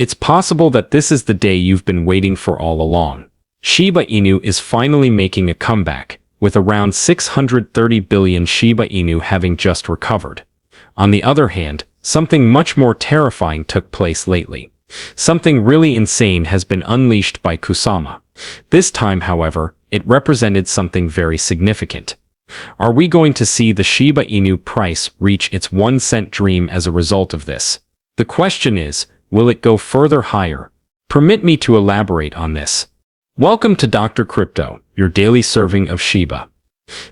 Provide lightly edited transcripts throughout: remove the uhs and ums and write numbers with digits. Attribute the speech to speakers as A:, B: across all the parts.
A: It's possible that this is the day you've been waiting for all along. Shiba Inu is finally making a comeback, with around 630 billion Shiba Inu having just recovered. On the other hand, something much more terrifying took place lately. Something really insane has been unleashed by Kusama. This time, however, it represented something very significant. Are we going to see the Shiba Inu price reach its 1 cent dream as a result of this? The question is, will it go further higher? Permit me to elaborate on this. Welcome to Dr. Crypto, your daily serving of Shiba.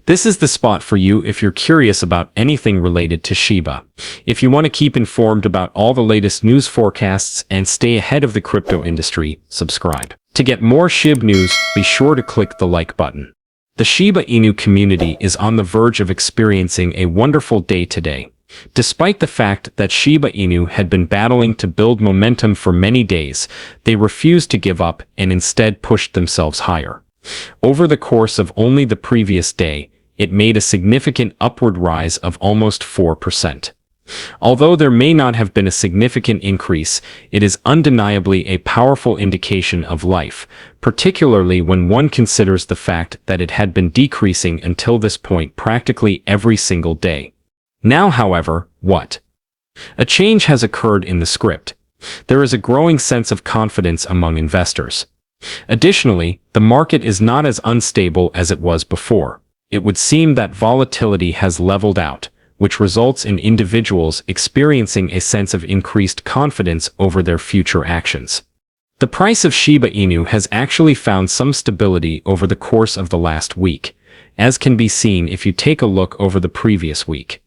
A: This is the spot for you if you're curious about anything related to Shiba. If you want to keep informed about all the latest news forecasts and stay ahead of the crypto industry, subscribe. To get more SHIB news, be sure to click the like button. The Shiba Inu community is on the verge of experiencing a wonderful day today. Despite the fact that Shiba Inu had been battling to build momentum for many days, they refused to give up and instead pushed themselves higher. Over the course of only the previous day, it made a significant upward rise of almost 4%. Although there may not have been a significant increase, it is undeniably a powerful indication of life, particularly when one considers the fact that it had been decreasing until this point practically every single day. Now, however, what? A change has occurred in the script. There is a growing sense of confidence among investors. Additionally, the market is not as unstable as it was before. It would seem that volatility has leveled out, which results in individuals experiencing a sense of increased confidence over their future actions. The price of Shiba Inu has actually found some stability over the course of the last week, as can be seen if you take a look over the previous week.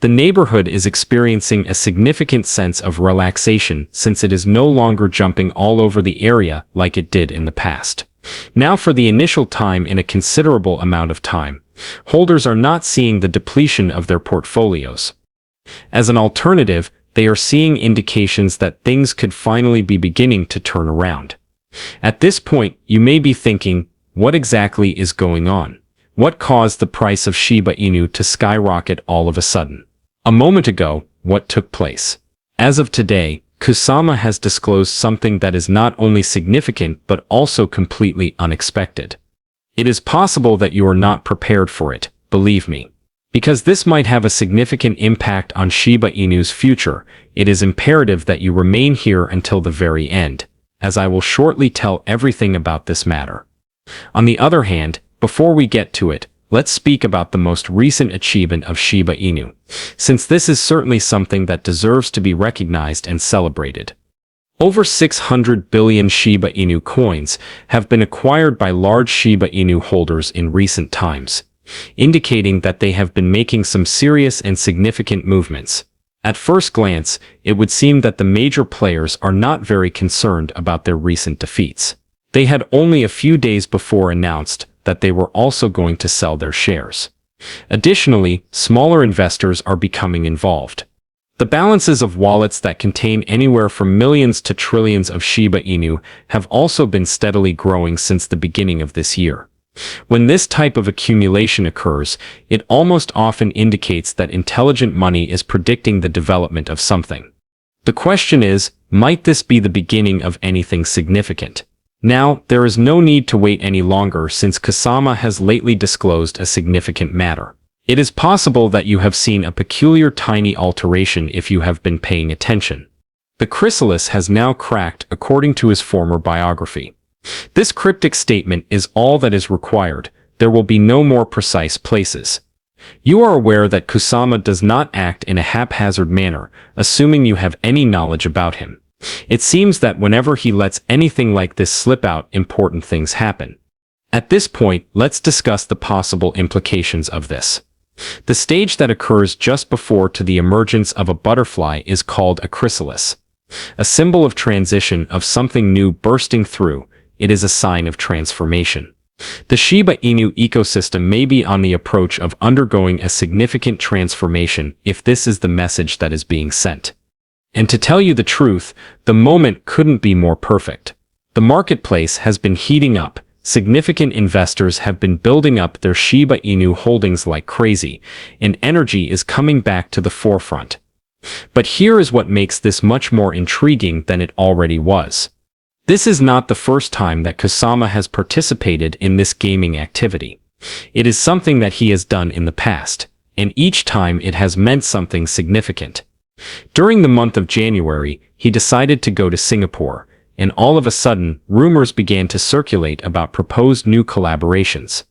A: The neighborhood is experiencing a significant sense of relaxation since it is no longer jumping all over the area like it did in the past. Now, for the initial time in a considerable amount of time, holders are not seeing the depletion of their portfolios. As an alternative, they are seeing indications that things could finally be beginning to turn around. At this point, you may be thinking, what exactly is going on? What caused the price of Shiba Inu to skyrocket all of a sudden? A moment ago, what took place? As of today, Kusama has disclosed something that is not only significant but also completely unexpected. It is possible that you are not prepared for it, believe me. Because this might have a significant impact on Shiba Inu's future, it is imperative that you remain here until the very end, as I will shortly tell everything about this matter. On the other hand, before we get to it, let's speak about the most recent achievement of Shiba Inu, since this is certainly something that deserves to be recognized and celebrated. Over 600 billion Shiba Inu coins have been acquired by large Shiba Inu holders in recent times, indicating that they have been making some serious and significant movements. At first glance, it would seem that the major players are not very concerned about their recent defeats. They had only a few days before announced that they were also going to sell their shares. Additionally, smaller investors are becoming involved. The balances of wallets that contain anywhere from millions to trillions of Shiba Inu have also been steadily growing since the beginning of this year. When this type of accumulation occurs, it almost often indicates that intelligent money is predicting the development of something. The question is, might this be the beginning of anything significant? Now, there is no need to wait any longer since Kusama has lately disclosed a significant matter. It is possible that you have seen a peculiar tiny alteration if you have been paying attention. The chrysalis has now cracked according to his former biography. This cryptic statement is all that is required. There will be no more precise places. You are aware that Kusama does not act in a haphazard manner, assuming you have any knowledge about him. It seems that whenever he lets anything like this slip out, important things happen. At this point, let's discuss the possible implications of this. The stage that occurs just before to the emergence of a butterfly is called a chrysalis. A symbol of transition, of something new bursting through. It is a sign of transformation. The Shiba Inu ecosystem may be on the approach of undergoing a significant transformation if this is the message that is being sent. And to tell you the truth, the moment couldn't be more perfect. The marketplace has been heating up. Significant investors have been building up their Shiba Inu holdings like crazy, and energy is coming back to the forefront. But here is what makes this much more intriguing than it already was. This is not the first time that Kusama has participated in this gaming activity. It is something that he has done in the past, and each time it has meant something significant. During the month of January, he decided to go to Singapore, and all of a sudden, rumors began to circulate about proposed new collaborations.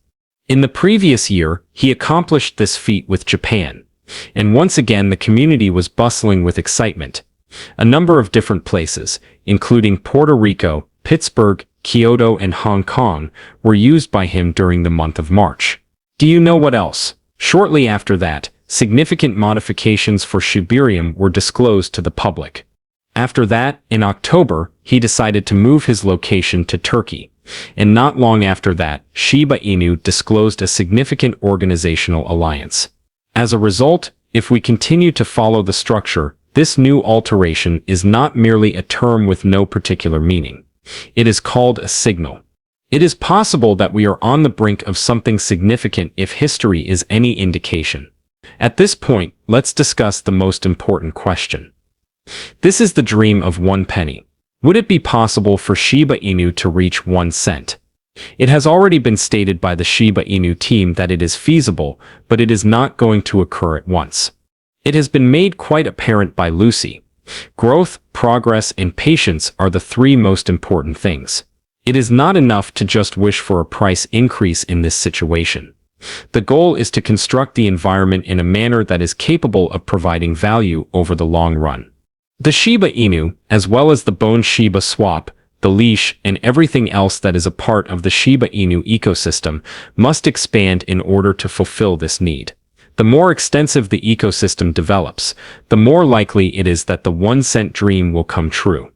A: In the previous year, he accomplished this feat with Japan, and once again the community was bustling with excitement. A number of different places, including Puerto Rico, Pittsburgh, Kyoto, and Hong Kong, were used by him during the month of March. Do you know what else? Shortly after that, significant modifications for Shibarium were disclosed to the public. After that, in October, he decided to move his location to Turkey. And not long after that, Shiba Inu disclosed a significant organizational alliance. As a result, if we continue to follow the structure, this new alteration is not merely a term with no particular meaning. It is called a signal. It is possible that we are on the brink of something significant if history is any indication. At this point, let's discuss the most important question. This is the dream of 1 penny. Would it be possible for Shiba Inu to reach 1 cent? It has already been stated by the Shiba Inu team that it is feasible, but it is not going to occur at once. It has been made quite apparent by Lucy. Growth, progress, and patience are the 3 most important things. It is not enough to just wish for a price increase in this situation. The goal is to construct the environment in a manner that is capable of providing value over the long run. The Shiba Inu, as well as the Bone Shiba Swap, the leash, and everything else that is a part of the Shiba Inu ecosystem, must expand in order to fulfill this need. The more extensive the ecosystem develops, the more likely it is that the 1 cent dream will come true.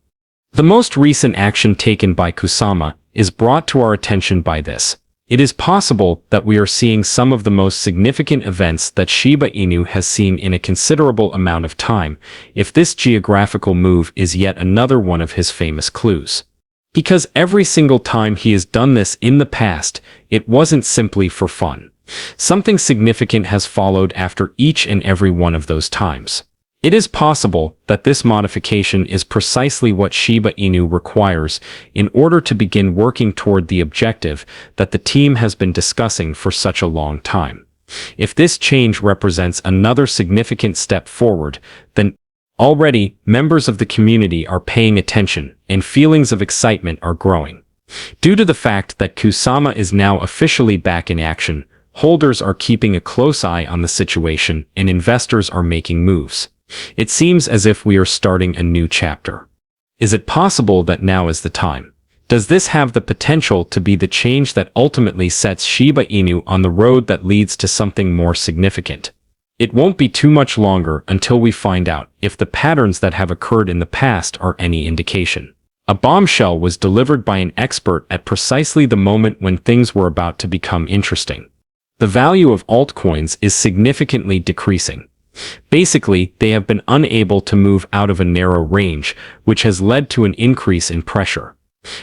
A: The most recent action taken by Kusama is brought to our attention by this. It is possible that we are seeing some of the most significant events that Shiba Inu has seen in a considerable amount of time, if this geographical move is yet another one of his famous clues. Because every single time he has done this in the past, it wasn't simply for fun. Something significant has followed after each and every one of those times. It is possible that this modification is precisely what Shiba Inu requires in order to begin working toward the objective that the team has been discussing for such a long time. If this change represents another significant step forward, then already members of the community are paying attention and feelings of excitement are growing. Due to the fact that Kusama is now officially back in action, holders are keeping a close eye on the situation and investors are making moves. It seems as if we are starting a new chapter. Is it possible that now is the time? Does this have the potential to be the change that ultimately sets Shiba Inu on the road that leads to something more significant? It won't be too much longer until we find out if the patterns that have occurred in the past are any indication. A bombshell was delivered by an expert at precisely the moment when things were about to become interesting. The value of altcoins is significantly decreasing. Basically, they have been unable to move out of a narrow range, which has led to an increase in pressure.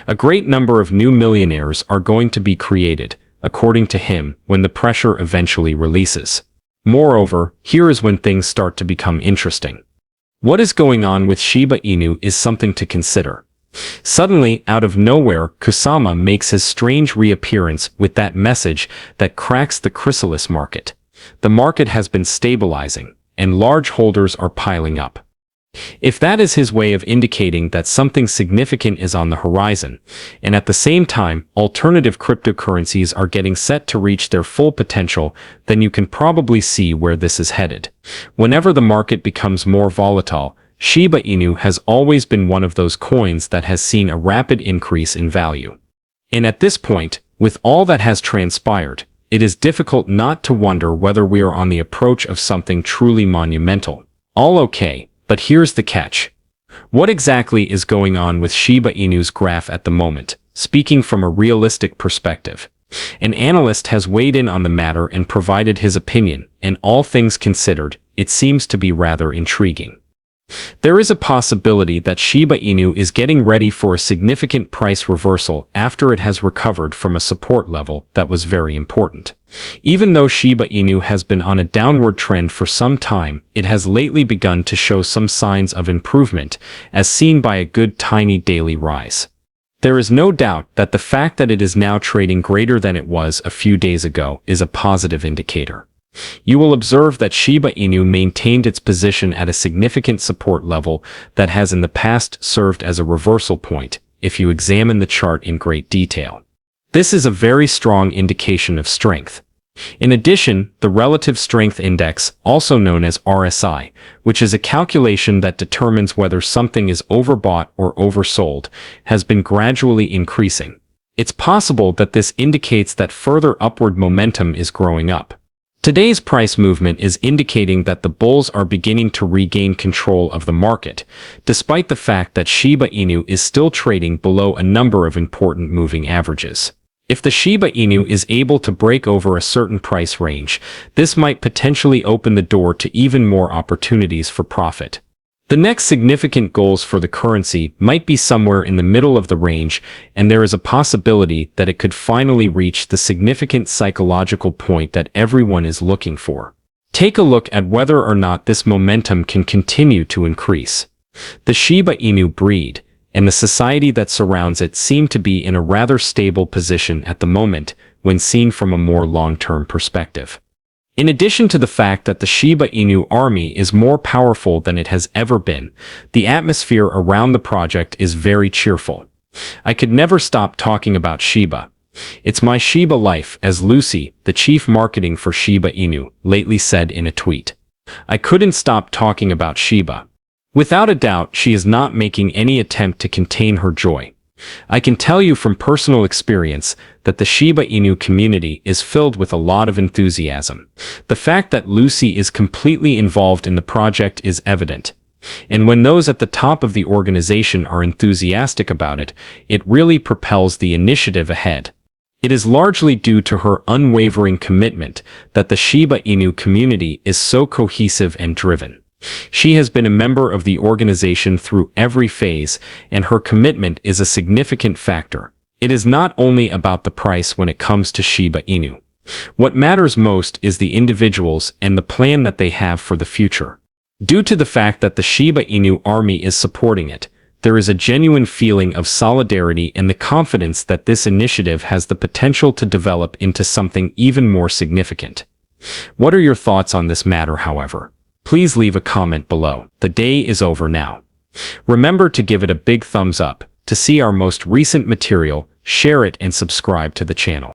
A: A great number of new millionaires are going to be created, according to him, when the pressure eventually releases. Moreover, here is when things start to become interesting. What is going on with Shiba Inu is something to consider. Suddenly, out of nowhere, Kusama makes his strange reappearance with that message that cracks the chrysalis market. The market has been stabilizing, and large holders are piling up. If that is his way of indicating that something significant is on the horizon, and at the same time, alternative cryptocurrencies are getting set to reach their full potential, then you can probably see where this is headed. Whenever the market becomes more volatile, Shiba Inu has always been one of those coins that has seen a rapid increase in value. And at this point, with all that has transpired, it is difficult not to wonder whether we are on the approach of something truly monumental. All okay, but here's the catch. What exactly is going on with Shiba Inu's graph at the moment, speaking from a realistic perspective? An analyst has weighed in on the matter and provided his opinion, and all things considered, it seems to be rather intriguing. There is a possibility that Shiba Inu is getting ready for a significant price reversal after it has recovered from a support level that was very important. Even though Shiba Inu has been on a downward trend for some time, it has lately begun to show some signs of improvement, as seen by a good tiny daily rise. There is no doubt that the fact that it is now trading greater than it was a few days ago is a positive indicator. You will observe that Shiba Inu maintained its position at a significant support level that has in the past served as a reversal point, if you examine the chart in great detail. This is a very strong indication of strength. In addition, the Relative Strength Index, also known as RSI, which is a calculation that determines whether something is overbought or oversold, has been gradually increasing. It's possible that this indicates that further upward momentum is growing up. Today's price movement is indicating that the bulls are beginning to regain control of the market, despite the fact that Shiba Inu is still trading below a number of important moving averages. If the Shiba Inu is able to break over a certain price range, this might potentially open the door to even more opportunities for profit. The next significant goals for the currency might be somewhere in the middle of the range, and there is a possibility that it could finally reach the significant psychological point that everyone is looking for. Take a look at whether or not this momentum can continue to increase. The Shiba Inu breed and the society that surrounds it seem to be in a rather stable position at the moment when seen from a more long-term perspective. In addition to the fact that the Shiba Inu army is more powerful than it has ever been, the atmosphere around the project is very cheerful. I could never stop talking about Shiba. It's my Shiba life, as Lucy, the chief marketing for Shiba Inu, lately said in a tweet. I couldn't stop talking about Shiba. Without a doubt, she is not making any attempt to contain her joy. I can tell you from personal experience that the Shiba Inu community is filled with a lot of enthusiasm. The fact that Lucy is completely involved in the project is evident. And when those at the top of the organization are enthusiastic about it, it really propels the initiative ahead. It is largely due to her unwavering commitment that the Shiba Inu community is so cohesive and driven. She has been a member of the organization through every phase, and her commitment is a significant factor. It is not only about the price when it comes to Shiba Inu. What matters most is the individuals and the plan that they have for the future. Due to the fact that the Shiba Inu army is supporting it, there is a genuine feeling of solidarity and the confidence that this initiative has the potential to develop into something even more significant. What are your thoughts on this matter, however? Please leave a comment below. The day is over now. Remember to give it a big thumbs up. To see our most recent material, share it and subscribe to the channel.